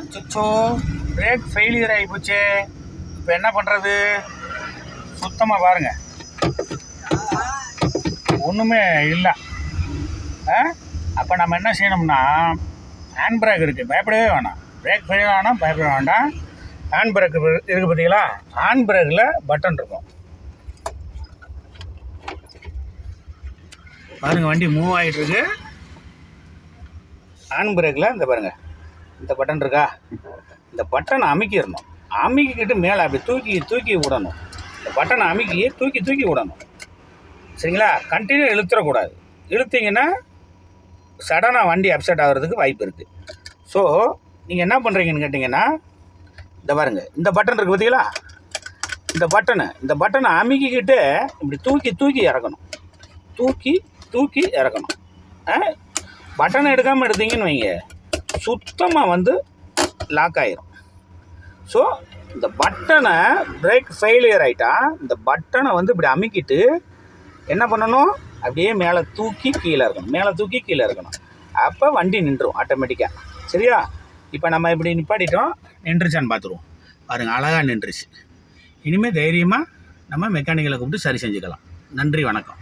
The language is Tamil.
அச்சோ, பிரேக் ஃபெயிலியர் ஆகி போச்சே. இப்போ என்ன பண்ணுறது? சுத்தமாக பாருங்க, ஒன்றுமே இல்லை. அப்போ நம்ம என்ன செய்யணும்னா, ஹேண்ட் பிரேக் இருக்குது, பயப்படவே வேணாம். பிரேக் ஃபெயிலியர் ஆனால் பயப்பட வேண்டாம். ஹேண்ட் பிரேக் இருக்குது பார்த்தீங்களா? ஹேண்ட் பிரேக்கில் பட்டன் இருக்கும் பாருங்கள். வண்டி மூவ் ஆகிட்டுருக்கு. ஹேண்ட் பிரேக்கில் இந்த பாருங்கள், இந்த பட்டன் இருக்கா? இந்த பட்டனை அமுக்கிடணும். அமுக்கிக்கிட்டு மேலே அப்படி தூக்கி தூக்கி விடணும். இந்த பட்டனை அமுக்கி தூக்கி தூக்கி விடணும். சரிங்களா? கண்டினியூ இழுத்துடக்கூடாது. இழுத்தீங்கன்னா சடனாக வண்டி அப்செட் ஆகிறதுக்கு வாய்ப்பு இருக்குது. ஸோ நீங்கள் என்ன பண்ணுறீங்கன்னு கேட்டிங்கன்னா, இந்த பாருங்கள், இந்த பட்டன் இருக்குது பார்த்தீங்களா? இந்த பட்டனை அமுக்கிக்கிட்டு இப்படி தூக்கி தூக்கி இறக்கணும். தூக்கி தூக்கி இறக்கணும். பட்டனை எடுக்காமல் எடுத்தீங்கன்னு வைங்க, சுத்தமாக லாக் ஆகிரும். ஸோ இந்த பட்டனை, பிரேக் ஃபெயிலியர் ஆகிட்டா இந்த பட்டனை இப்படி அமுக்கிட்டு என்ன பண்ணணும்? அப்படியே மேலே தூக்கி கீழே இருக்கணும். அப்போ வண்டி நின்றுடும் ஆட்டோமேட்டிக்காக. சரியா? இப்போ நம்ம இப்படி நிப்பாட்டிட்டோம், நின்றுச்சான்னு பார்த்துருவோம். பாருங்கள், அழகாக நின்றுச்சு. இனிமேல் தைரியமாக நம்ம மெக்கானிக்கலை கூப்பிட்டு சரி செஞ்சுக்கலாம். நன்றி, வணக்கம்.